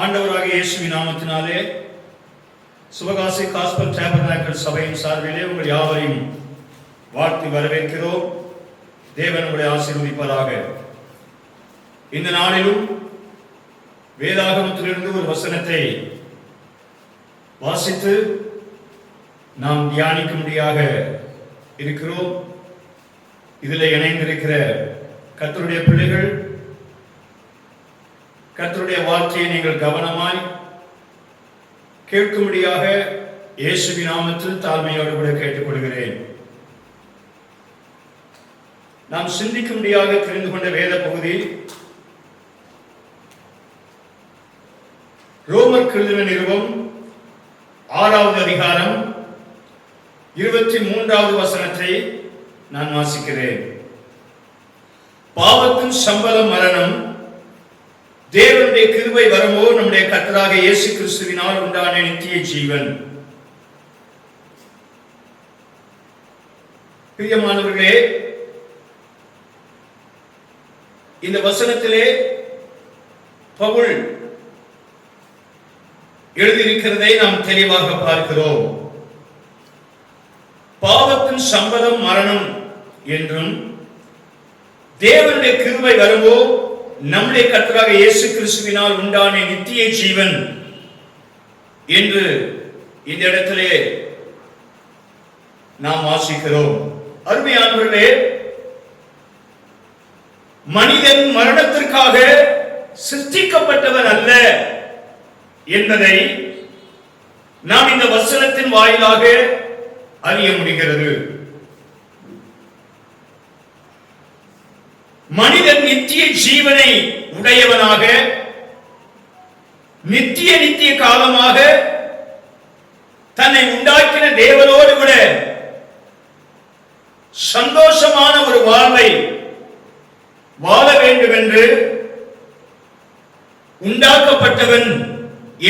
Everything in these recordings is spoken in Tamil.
ஆண்டவராகிய இயேசுவின் நாமத்தினாலே சிவகாசி காஸ்பல் டேபர்னாக்கிள் சபையின் சார்பிலே உங்கள் யாவரையும் வாழ்த்தி வரவேற்கிறோம். தேவன் உங்களை ஆசீர்வதிப்பாராக. இந்த நாளிலும் வேதாகமத்திலிருந்து ஒரு வசனத்தை வாசித்து நாம் தியானிக்கும்படியாக இருக்கிறோம். இதில் இணைந்திருக்கிற கர்த்தருடைய பிள்ளைகள், கர்த்தருடைய வார்த்தையை நீங்கள் கவனமாய் கேட்கும்படியாக இயேசுவின் நாமத்தில் தாழ்மையோடு கூட கேட்டுக்கொள்கிறேன். நாம் சிந்திக்கும்படியாக தெரிந்து கொண்ட வேத பகுதி ரோமர் எழுதின நிருபம் 6வது அதிகாரம் 23வது வசனத்தை நான் வாசிக்கிறேன். பாவத்தின் சம்பளம் மரணம், தேவனுடைய கிருபை வரமோ நம்முடைய கர்த்தராகிய இயேசு கிறிஸ்துவினால் உண்டான நித்திய ஜீவன். பிரியமானவர்களே, இந்த வசனத்திலே பவுல் எழுதியிருக்கிறதை நாம் தெளிவாக பார்க்கிறோம். பாவத்தின் சம்பளம் மரணம் என்றும், தேவனுடைய கிருபை வருமோ நம்முடைய கர்த்தராகிய இயேசு கிறிஸ்துவினால் உண்டான நித்திய ஜீவன் என்று இந்த இடத்திலே நாம் வாசிக்கிறோம். அருமையானவர்களே, மனிதன் மரணத்திற்காக சிருஷ்டிக்கப்பட்டவன் அல்ல என்பதை நாம் இந்த வசனத்தின் வாயிலாக அறிய முடிகிறது. மனிதன் நித்திய ஜீவனை உடையவனாக நித்திய காலமாக தன்னை உண்டாக்கின தேவனோடு கூட சந்தோஷமான ஒரு வாழ்வை வாழ வேண்டும் என்று உண்டாக்கப்பட்டவன்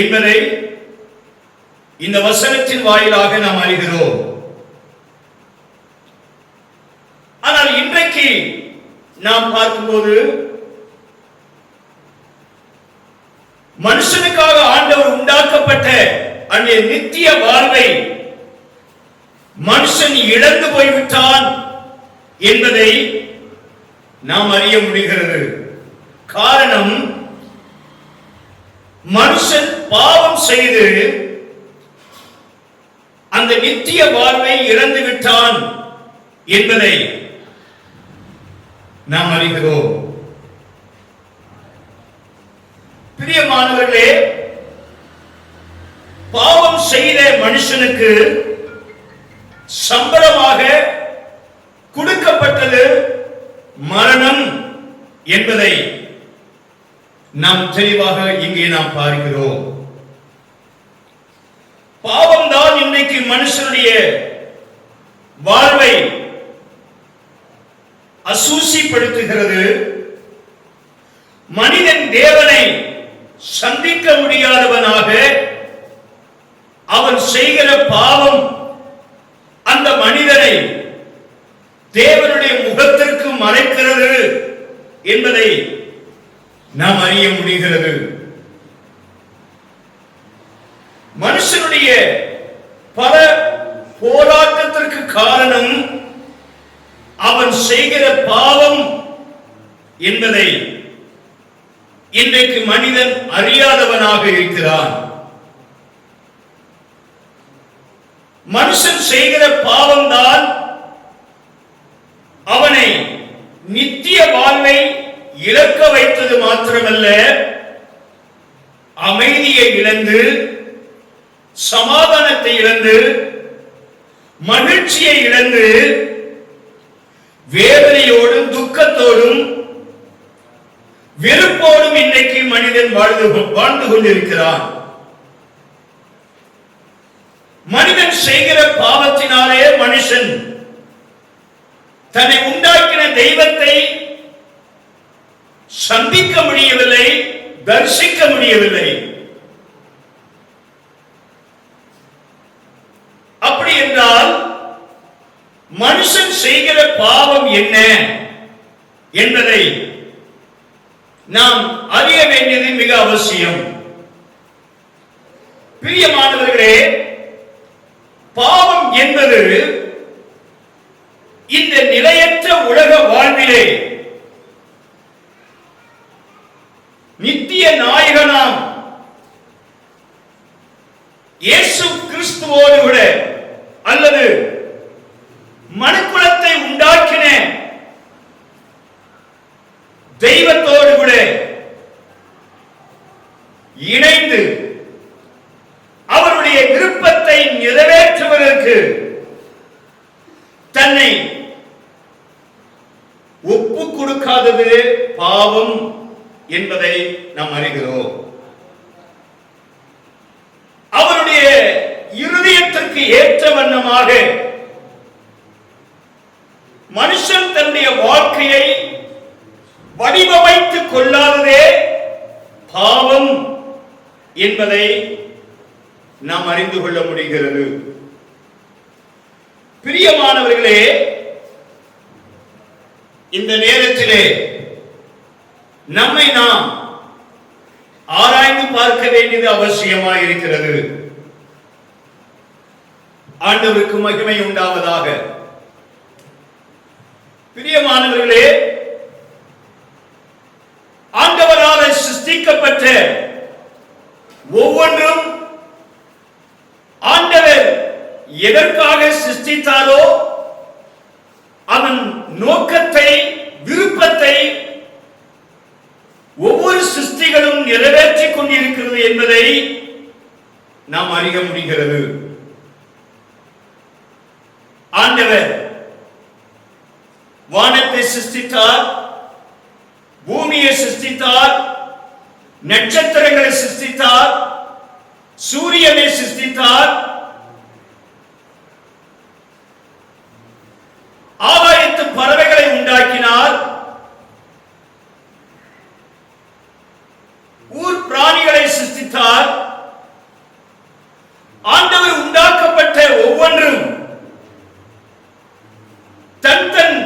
என்பதை இந்த வசனத்தின் வாயிலாக நாம் அறிகிறோம். ஆனால் இன்றைக்கு நாம் பார்க்கும்போது மனுஷனுக்காக ஆண்டவர் உண்டாக்கப்பட்ட அந்த நித்திய வாழ்வை மனுஷன் இழந்து போய்விட்டான் என்பதை நாம் அறிய முடிகிறது. காரணம், மனுஷன் பாவம் செய்து அந்த நித்திய வாழ்வை இழந்து விட்டான் என்பதை நாம் அறிகிறோம். பிரியமானவர்களே, பாவம் செய்த மனுஷனுக்கு சம்பளமாக கொடுக்கப்பட்டது மரணம் என்பதை நாம் தெளிவாக இங்கே நாம் பார்க்கிறோம். பாவம்தான் இன்றைக்கு மனுஷனுடைய வாழ்வை அசூசிப்படுத்துகிறது. மனிதன் தேவனை சந்திக்க முடியாதவனாக அவன் செய்கிற பாவம் அந்த மனிதனை தேவனுடைய முகத்திற்கு மறைக்கிறது என்பதை நாம் அறிய முடிகிறது. மனுஷனுடைய பல போராட்டத்திற்கு காரணம் அவன் செய்கிற பாவம் என்பதை இன்றைக்கு மனிதன் அறியாதவனாக இருக்கிறான். மனுஷன் செய்கிற பாவம்தான் அவனை நித்திய வாழ்வை இழக்க வைத்தது மாத்திரமல்ல, அமைதியை இழந்து, சமாதானத்தை இழந்து, மகிழ்ச்சியை இழந்து, வேதனையோடும் துக்கத்தோடும் வெறுப்போடும் இன்றைக்கு மனிதன் வாழ்ந்து கொண்டிருக்கிறான். மனிதன் செய்கிற பாவத்தினாலே மனுஷன் தன்னை உண்டாக்கின தெய்வத்தை சந்திக்க முடியவில்லை, தரிசிக்க முடியவில்லை. அப்படி என்றால் மனுஷன் செய்கிற பாவம் என்ன என்பதை நாம் அறிய வேண்டியது மிக அவசியம். பிரியமானவர்களே, பாவம் என்பது இந்த நிலையற்ற உலக வாழ்விலே நித்திய நாயகனாம் இயேசு கிறிஸ்துவோடு கூட அல்லது மனுக்குலத்தை உண்டாக்கின தெய்வத்தோடு கூட இணைந்து அவருடைய விருப்பத்தை நிறைவேற்றுவதற்கு தன்னை ஒப்பு கொடுக்காதது பாவம் என்பதை நாம் அறிகிறோம். அவருடைய இருதயத்திற்கு ஏற்ற வண்ணமாக மனுஷன் தன்னுடைய வாழ்க்கையை வடிவமைத்துக் கொள்ளாததே பாவம் என்பதை நாம் அறிந்து கொள்ள முடிகிறது. பிரியமானவர்களே, இந்த நேரத்திலே நம்மை நாம் ஆராய்ந்து பார்க்க வேண்டியது அவசியமாக இருக்கிறது. ஆண்டவருக்கு மகிமை உண்டாவதாக. பிரியமானவர்களே, ஆண்டவரால் சிருஷ்டிக்கப்பட்ட ஒவ்வொன்றும் ஆண்டவர் எதற்காக சிருஷ்டித்தாரோ அவன் நோக்கத்தை, விருப்பத்தை ஒவ்வொரு சிருஷ்டிகளும் நிறைவேற்றிக் கொண்டிருக்கிறது என்பதை நாம் அறிய முடிகிறது. ஆண்டவர் வானத்தை சிருஷ்டித்தார், பூமியை சிருஷ்டித்தார், நட்சத்திரங்களை சிருஷ்டித்தார், சூரியனை சிருஷ்டித்தார், ஆகாயத்து பறவைகளை உண்டாக்கினார், ஊர் பிராணிகளை சிருஷ்டித்தார். ஆண்டவர் உண்டாக்கப்பட்ட ஒவ்வொன்றும் தன் தன்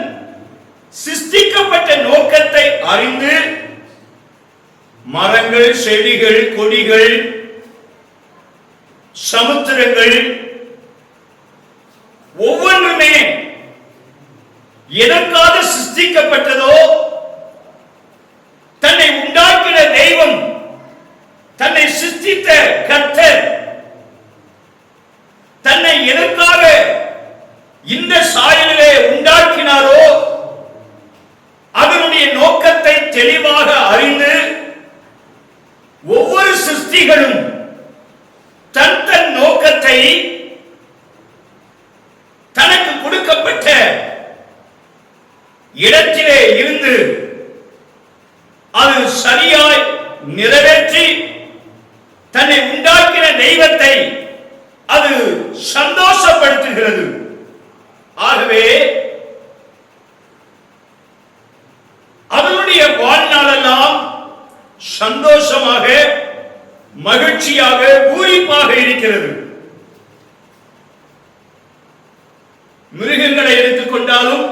சிருஷ்டிக்கப்பட்ட நோக்கத்தை அறிந்து மரங்கள், செடிகள், கொடிகள், சமுத்திரங்கள் ஒவ்வொன்றுமே எதற்காக சிருஷ்டிக்கப்பட்டதோ, தன்னை உண்டாக்கின தெய்வம், தன்னை சிருஷ்டித்த கர்த்தர் தன்னை எதற்காக இந்த சாயலிலே உண்டாக்கினாரோ அதனுடைய நோக்கத்தை தெளிவாக அறிந்து ஒவ்வொரு சிருஷ்டிகளும் தன் தன் நோக்கத்தை தனக்கு கொடுக்கப்பட்ட இடத்திலே இருந்து அது சரியாய் நிறைவேற்றி தன்னை உண்டாக்கின தெய்வத்தை அது சந்தோஷப்படுத்துகிறது. ஆகவே அதனுடைய வாழ்நாளெல்லாம் சந்தோஷமாக, மகிழ்ச்சியாக, பூரிப்பாக இருக்கிறது. மிருகங்களை எடுத்துக்கொண்டாலும்,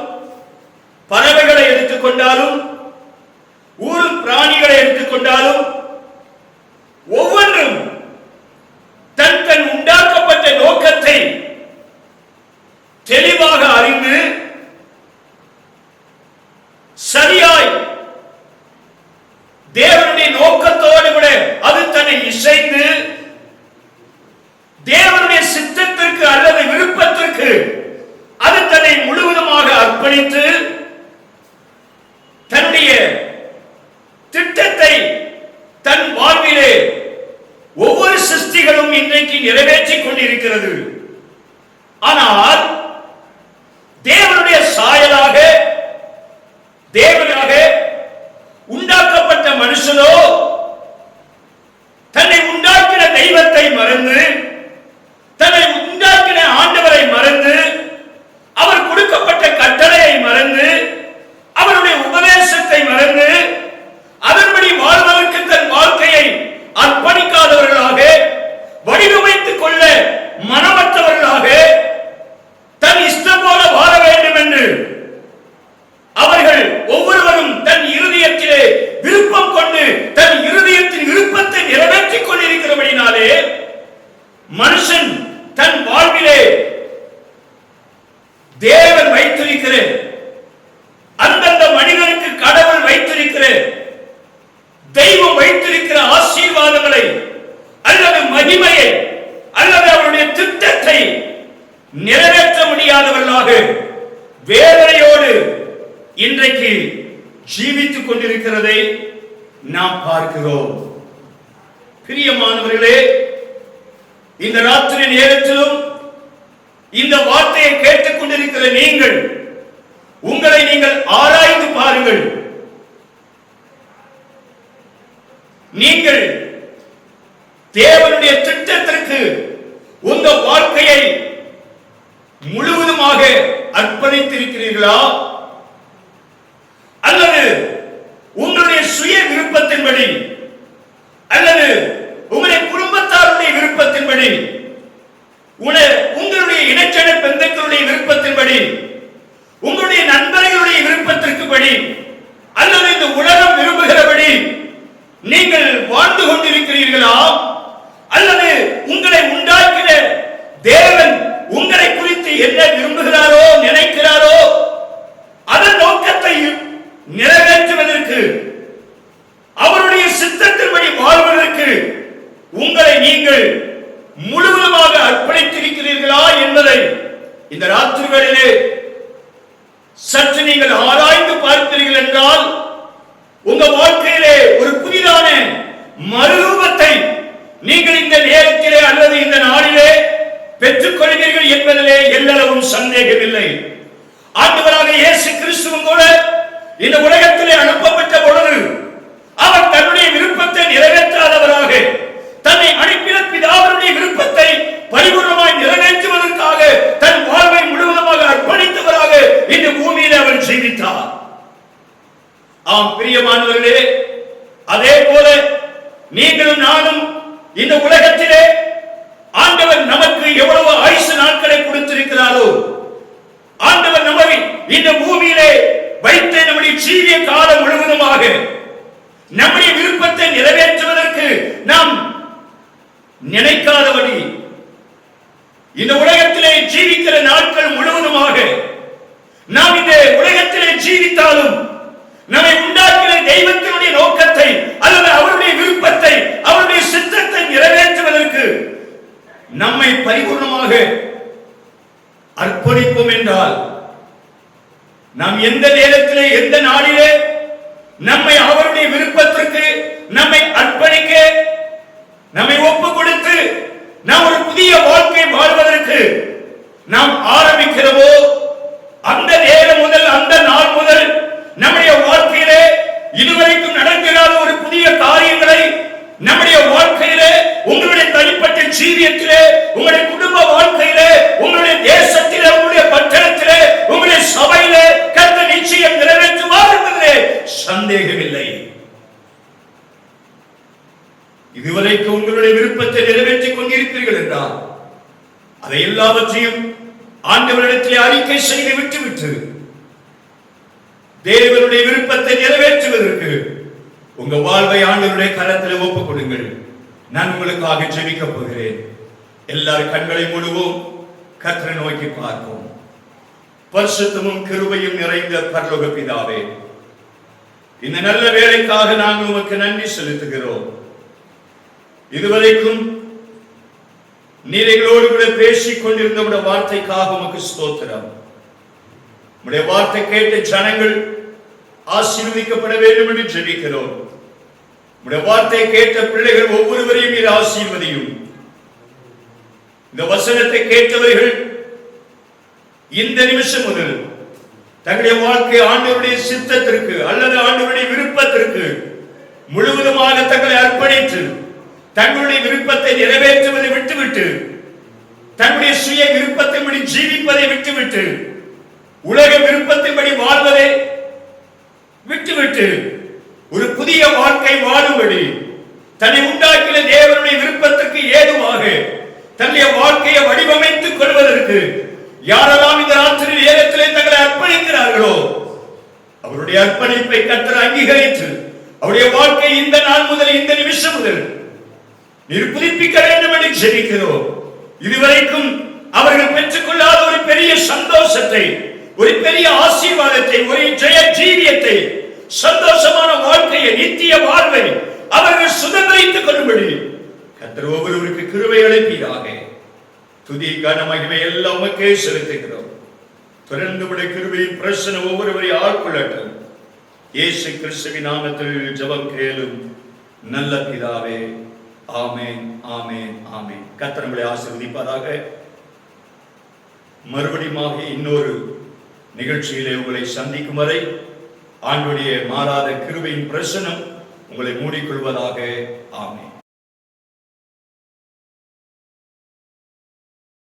பறவைகளை எடுத்துக்கொண்டாலும், ஊர் பிராணிகளை எடுத்துக்கொண்டாலும் ஒவ்வொன்றும் தன் தன் உண்டாக்கப்பட்ட நோக்கத்தை தெளிவாக அறிந்து சரியாய் தேவனுடைய நோக்கத்தோடு கூட அது தன்னை இசைந்து தேவனுடைய சித்தத்திற்கு அல்லது விருப்பத்திற்கு அது தன்னை முழுவதுமாக அர்ப்பணித்து தன்னுடைய திட்டத்தை தன் வாழ்விலே ஒவ்வொரு சிருஷ்டிகளும் இன்றைக்கு நிறைவேற்றிக் கொண்டிருக்கிறது. ஆனால் தேவனுடைய சாயலாக, தேவனாக உண்டாக்கப்பட்ட மனுஷனோ தன்னை உண்டாக்கின தெய்வத்தை மறந்து, தன்னை உண்டாக்கின ஆண்டவரை மறந்து, அவர் கொடுக்கப்பட்ட கட்டளையை மறந்து, அவருடைய உபதேசத்தை மறந்து, அதன்படி வாழ்வதற்கு தன் வாழ்க்கையை அர்ப்பணிக்காதவர்களாக, வடிவமைத்துக் கொள்ள மனமற்றவர்களாக, தன் இஷ்டம் போல வாழ வேண்டும் என்று அவர்கள் ஒவ்வொரு தேவன் வைத்திருக்கிற, அந்தந்த மனிதனுக்கு கடவுள் வைத்திருக்கிற, தெய்வம் வைத்திருக்கிற ஆசீர்வாதங்களை அல்லது மகிமையை அல்லது அவருடைய திட்டத்தை நிறைவேற்ற முடியாதவர்களாக வேதனையோடு இன்றைக்கு ஜீவித்துக் கொண்டிருக்கிறதை நாம் பார்க்கிறோம். பிரியமானவர்களே, இந்த ராத்திரி நேரத்திலும் இந்த வார்த்தையை கேட்டுக் கொண்டிருக்கிற நீங்கள் உங்களை நீங்கள் ஆராய்ந்து பாருங்கள். நீங்கள் தேவனுடைய திட்டத்திற்கு உங்கள் வாழ்க்கையை முழுவதுமாக அர்ப்பணித்திருக்கிறீர்களா? அல்லது உங்களுடைய சுய விருப்பத்தின்படி அல்லது உங்களுடைய குடும்பத்தாருடைய விருப்பத்தின்படி, உங்களுடைய இனச்சன பெண்களுடைய விருப்பத்தின்படி, உங்களுடைய நண்பர்களுடைய விருப்பத்திற்குபடி அல்லது இந்த உலகம் விரும்புகிறபடி நீங்கள் வாழ்ந்து கொண்டிருக்கிறீர்களா? அல்லது உங்களை உண்டாக்கின தேவன் உங்களை குறித்து என்ன விரும்புகிறாரோ நினைக்கிறாரோ அதன் நோக்கத்தை நிறைவேற்றுவதற்கு, அவருடைய சித்தத்தின்படி வாழ்வதற்கு உங்களை நீங்கள் முழுவதுமாக அர்ப்பணித்திருக்கிறீர்களா என்பதை இந்த ராத்திரிகளிலே சற்று நீங்கள் ஆராய்ந்து பார்க்கிறீர்கள் என்றால் உங்க வாழ்க்கையிலே ஒரு புதிதான மறுரூபத்தை நீங்கள் இந்த நேரத்திலே அல்லது இந்த நாளிலே பெற்றுக் கொள்வீர்கள் என்பதிலே எல்லளவும் சந்தேகமில்லை. ஆண்டவராக இயேசு கிறிஸ்துவும் கூட இந்த உலகத்திலே அனுப்பப்பட்ட பொழுது அவர் தன்னுடைய விருப்பத்தை நிறைவேற்றாதவராக, தன்னை அனுப்பின பிதாவினுடைய விருப்பத்தை பரிபூர்ணமாய் நிறைவேற்றுவதற்காக தன் வாழ்வை முழுவதுமாக அர்ப்பணித்தவராக இந்த பூமியில் அவர் ஜீவித்தார். ஆம் பிரியமானவர்களே, அதே போல நீங்களும் நானும் இந்த உலகத்திலே ஆண்டவர் நமக்கு எவ்வளவு ஆயுசு நாட்களை கொடுத்திருக்கிறாரோ, ஆண்டவர் நம்மை இந்த பூமியிலே வைத்த நம்முடைய ஜீவிய காலம் முழுவதுமாக நம்முடைய விருப்பத்தை நிறைவேற்றுவதற்கு நாம் நினைக்காதபடி இந்த உலகத்திலே ஜீவிக்கிற நாட்கள் முழுவதுமாக நாம் இந்த உலகத்திலே ஜீவித்தாலும் நம்மை உண்டாக்கிற தெய்வத்தினுடைய நோக்கத்தை அல்லது அவருடைய விருப்பத்தை அவருடைய சித்தத்தை நிறைவேற்றுவதற்கு நம்மை பரிபூர்ணமாக அர்ப்பணிப்போம் என்றால், நாம் எந்த நேரத்திலே எந்த நாளிலே நம்மை அவருடைய விருப்பத்திற்கு நம்மை அர்ப்பணிக்க நம்மை ஒப்பு கொடுத்து நாம் ஒரு புதிய வாழ்க்கை வாழ்வதற்கு நாம் ஆரம்பிக்கிறோமோ அந்த நேரம் முதல் அந்த நாள் முதல் நம்முடைய வாழ்க்கையிலே இதுவரைக்கும் நடக்கிறாத ஒரு புதிய காரியங்களை நம்முடைய வாழ்க்கையிலே, உங்களுடைய தனிப்பட்ட ஜீவியத்திலே, உங்களுடைய குடும்ப வாழ்க்கையிலே, உங்களுடைய தேசத்திலே, உங்களுடைய பட்டணத்திலே, உங்களுடைய சபையிலே கர்த்தர் நிச்சயம் நிறைவேற்றுவார் என்பதிலே சந்தேகமில்லை. இதுவரைக்கும் உங்களுடைய விருப்பத்தை நிறைவேற்றிக் கொண்டிருப்பீர்கள் என்றால் அதை எல்லாவற்றையும் ஆண்டவரிடத்திலே அறிக்கை செய்து விட்டுவிட்டு தேவனுடைய விருப்பத்தை நிறைவேற்றுவதற்கு உங்க வாழ்வை ஆண்டவருடைய கரத்தில் ஒப்புக் கொடுங்கள். நான் உங்களுக்காக ஜெபிக்க போகிறேன். எல்லாரும் கண்களை மூடுவோம், கர்த்தரை நோக்கி பார்ப்போம். பரிசுத்தமும் கிருபையும் நிறைந்த பரலோக பிதாவே, இந்த நல்ல வேலைக்காக நாங்கள் உமக்கு நன்றி செலுத்துகிறோம். இதுவரைக்கும் நீர் எங்களோடு கூட பேசிக் கொண்டிருந்த உடைய வார்த்தைக்காக உமக்கு ஸ்தோத்திரம். உடைய வார்த்தை கேட்ட ஜனங்கள் ஆசீர்வதிக்கப்பட வேண்டும் என்று ஜெபிக்கிறோம். உடைய வார்த்தை கேட்ட பிள்ளைகள் ஒவ்வொருவரையும் நீர் ஆசீர்வதியும். இந்த வசனத்தை கேட்டவர்கள் இந்த நிமிஷம் முதல் தங்களுடைய வாழ்க்கை ஆண்டவருடைய சித்தத்திற்கு அல்லது ஆண்டவருடைய விருப்பத்திற்கு முழுவதுமாக தங்களை அர்ப்பணித்து தங்களுடைய விருப்பத்தை நிறைவேற்றுவதை விட்டுவிட்டு, தங்களுடைய சுய விருப்பத்தின்படி ஜீவிப்பதை விட்டுவிட்டு, உலக விருப்பத்தின்படி வாழ்வதை விட்டுவிட்டு ஒரு புதிய வாழ்க்கை வாழும்படி தன்னை உண்டாக்கிய தேவனுடைய விருப்பத்திற்கு ஏதுவாக தன்னுடைய வாழ்க்கையை வடிவமைத்துக் கொள்வதற்கு யாரெல்லாம் இந்த ராத்திரி நேரத்திலே தங்களை அர்ப்பணிக்கிறார்களோ அவருடைய அர்ப்பணிப்பை கர்த்தர் அங்கீகரித்து அவருடைய வாழ்க்கை இந்த நாள் முதல் இந்த நிமிஷம் முதல் நீர் புதுப்பிக்க வேண்டும் என்று ஜெபிக்கிறோம். இதுவரைக்கும் அவர்கள் பெற்றுக்கொள்ளாத ஒரு பெரிய சந்தோஷ சந்தோஷத்தை, ஒரு பெரிய ஆசீர்வாதத்தை, ஒரு ஜெய ஜீவியத்தை, சந்தோஷமான வாழ்க்கையை, நித்திய வாழ்வை அவர்கள் சுதந்திரித்துக் கொள்ளும்படி கர்த்தர் ஒவ்வொருவருக்கு கிருபை அளிப்பீராக. துதி கன மகிமை எல்லாம் உமக்கே செலுத்துகிறோம். தொடர்ந்து உம்முடைய கிருபையின் பிரசன்னம் ஒவ்வொருவரை ஆட்கொள்ளட்டும். இயேசு கிறிஸ்துவின் நாமத்தில் ஜெபம் கேளும் நல்ல பிதாவே. ஆமென், ஆமென், ஆமென். கர்த்தர் உங்களை ஆசீர்வதிப்பாராக. மறுபடியும் இன்னொரு நிகழ்ச்சியிலே உங்களை சந்திக்கும் வரை ஆண்டவருடைய மாறாத கிருபையின் பிரசன்னம் உங்களை மூடிக்கொள்வதாக. ஆமென்.